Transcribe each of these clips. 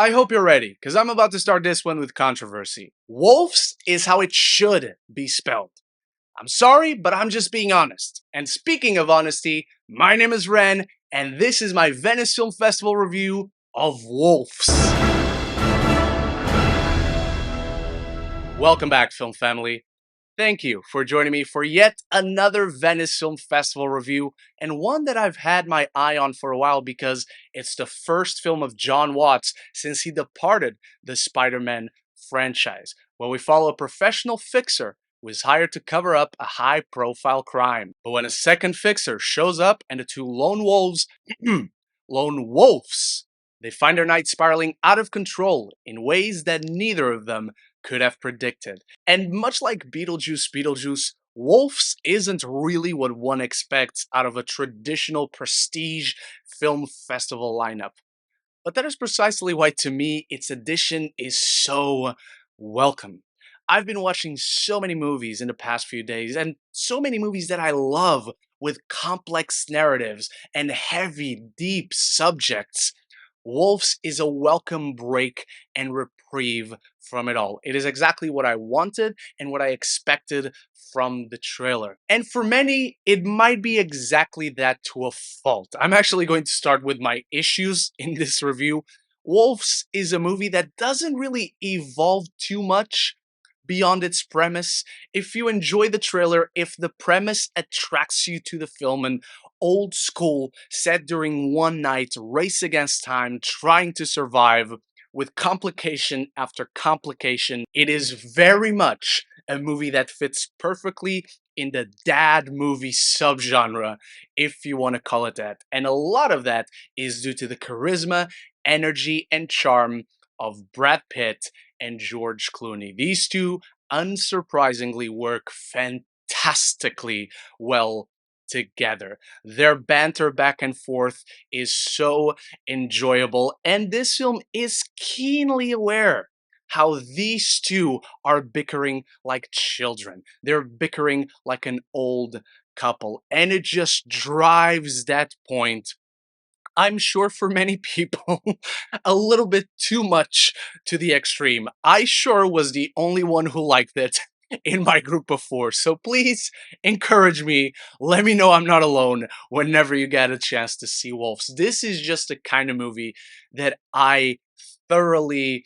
I hope you're ready, because I'm about to start this one with controversy. Wolves is how it should be spelled. I'm sorry, but I'm just being honest. And speaking of honesty, my name is Ren, and this is my Venice Film Festival review of Wolves. Welcome back, film family. Thank you for joining me for yet another Venice Film Festival review, and one that I've had my eye on for a while because it's the first film of Jon Watts since he departed the Spider-Man franchise, where we follow a professional fixer who is hired to cover up a high-profile crime. But when a second fixer shows up and the two lone wolves, they find their night spiraling out of control in ways that neither of them could have predicted. And much like Beetlejuice, Wolves isn't really what one expects out of a traditional prestige film festival lineup. But that is precisely why, to me, its addition is so welcome. I've been watching so many movies in the past few days, and so many movies that I love with complex narratives and heavy, deep subjects. Wolves is a welcome break and reprieve from it all. It is exactly what I wanted and what I expected from the trailer. And for many, it might be exactly that to a fault. I'm actually going to start with my issues in this review. Wolves is a movie that doesn't really evolve too much beyond its premise. If you enjoy the trailer, if the premise attracts you to the film, an old school, set during one night, race against time, trying to survive, with complication after complication, it is very much a movie that fits perfectly in the dad movie subgenre, if you want to call it that. And a lot of that is due to the charisma, energy, and charm of Brad Pitt and George Clooney. These two, unsurprisingly, work fantastically well together. Their banter back and forth is so enjoyable, and this film is keenly aware how these two are bickering like children. They're bickering like an old couple, and it just drives that point, I'm sure for many people, a little bit too much to the extreme. I sure was the only one who liked it in my group before. So please encourage me. Let me know I'm not alone whenever you get a chance to see Wolves. This is just the kind of movie that I thoroughly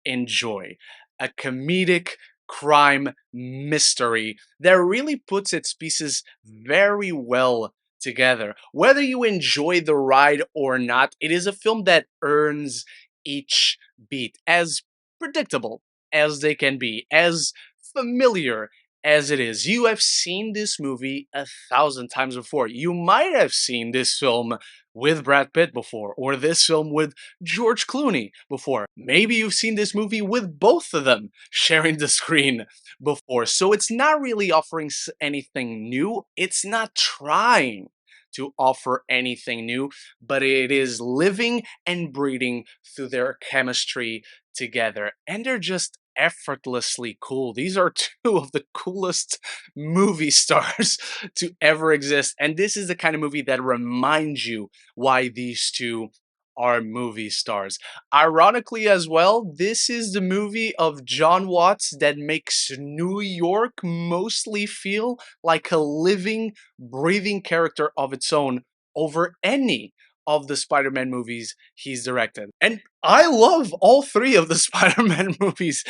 enjoy. A comedic crime mystery that really puts its pieces very well together. Whether you enjoy the ride or not, it is a film that earns each beat, as predictable as they can be, as familiar as it is. You have seen this movie 1,000 times before. You might have seen this film with Brad Pitt before, or this film with George Clooney before. Maybe you've seen this movie with both of them sharing the screen before. So it's not really offering anything new. It's not trying to offer anything new, but it is living and breathing through their chemistry together. And they're just effortlessly cool. These are two of the coolest movie stars to ever exist. And this is the kind of movie that reminds you why these two are movie stars. Ironically, as well, this is the movie of Jon Watts that makes New York mostly feel like a living, breathing character of its own over any of the Spider-Man movies he's directed. And I love all three of the Spider-Man movies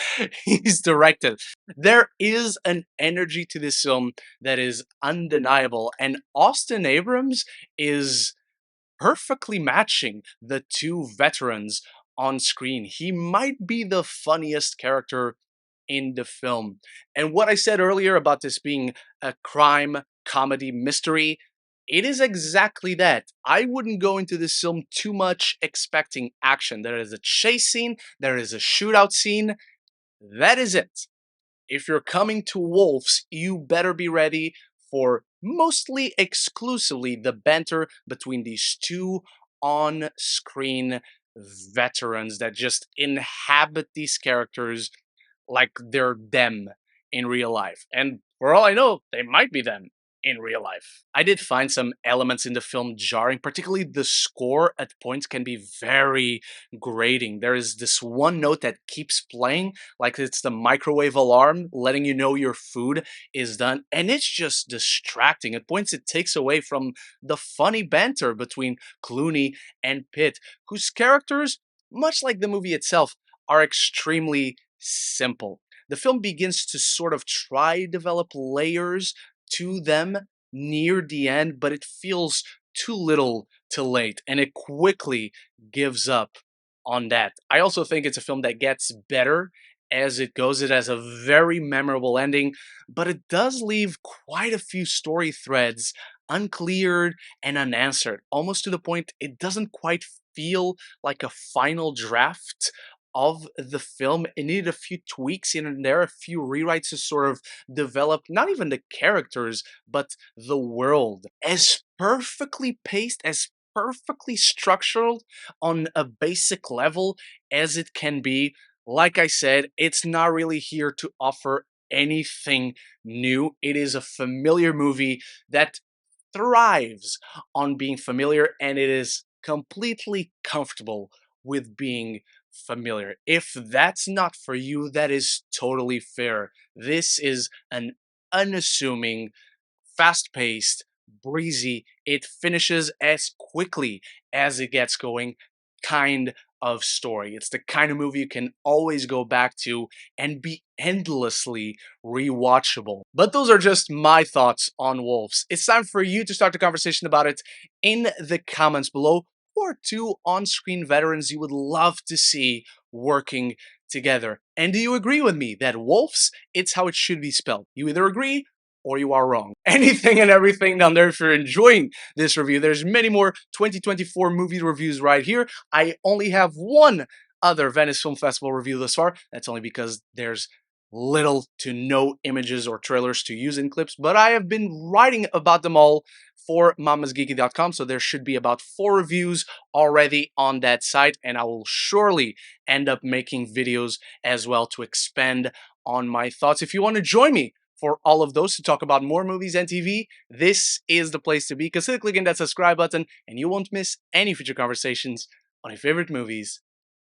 he's directed. There is an energy to this film that is undeniable, and Austin Abrams is perfectly matching the two veterans on screen. He might be the funniest character in the film. And what I said earlier about this being a crime comedy mystery, it is exactly that. I wouldn't go into this film too much expecting action. There is a chase scene, there is a shootout scene. That is it. If you're coming to Wolves, you better be ready for mostly exclusively the banter between these two on-screen veterans that just inhabit these characters like they're them in real life. And for all I know, they might be them in real life. I did find some elements in the film jarring, particularly the score at points can be very grating. There is this one note that keeps playing, like it's the microwave alarm letting you know your food is done, and it's just distracting. At points, it takes away from the funny banter between Clooney and Pitt, whose characters, much like the movie itself, are extremely simple. The film begins to sort of try develop layers to them near the end, but it feels too little too late, and it quickly gives up on that. I also think it's a film that gets better as it goes. It has a very memorable ending, but it does leave quite a few story threads uncleared and unanswered, almost to the point it doesn't quite feel like a final draft of the film. It needed a few tweaks here and there, a few rewrites to sort of develop not even the characters, but the world. As perfectly paced, as perfectly structured on a basic level as it can be, like I said, it's not really here to offer anything new. It is a familiar movie that thrives on being familiar, and it is completely comfortable with being familiar. If that's not for you, that is totally fair. This is an unassuming, fast paced, breezy, it finishes as quickly as it gets going kind of story. It's the kind of movie you can always go back to and be endlessly rewatchable. But those are just my thoughts on Wolves. It's time for you to start the conversation about it in the comments below, or two on-screen veterans you would love to see working together. And do you agree with me that Wolves, it's how it should be spelled? You either agree or you are wrong. Anything and everything down there. If you're enjoying this review, there's many more 2024 movie reviews right here. I only have one other Venice Film Festival review thus far. That's only because there's little to no images or trailers to use in clips, but I have been writing about them all for mamasgeeky.com, so there should be about 4 reviews already on that site, and I will surely end up making videos as well to expand on my thoughts. If you want to join me for all of those to talk about more movies and TV, this is the place to be. Consider clicking that subscribe button and you won't miss any future conversations on your favorite movies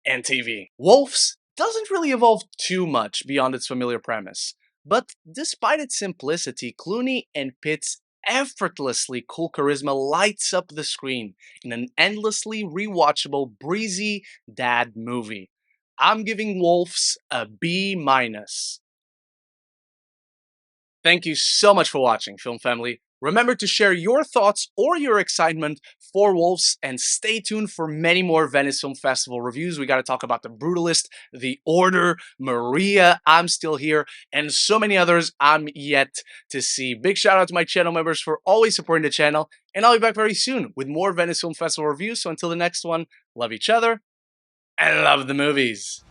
and TV. Wolves doesn't really evolve too much beyond its familiar premise, but despite its simplicity, Clooney and Pitt's effortlessly cool charisma lights up the screen in an endlessly rewatchable, breezy dad movie. I'm giving Wolves a B minus. Thank you so much for watching, Film Family. Remember to share your thoughts or your excitement for Wolves, and stay tuned for many more Venice Film Festival reviews. We got to talk about The Brutalist, The Order, Maria, I'm Still Here, and so many others I'm yet to see. Big shout out to my channel members for always supporting the channel, and I'll be back very soon with more Venice Film Festival reviews. So until the next one, love each other and love the movies.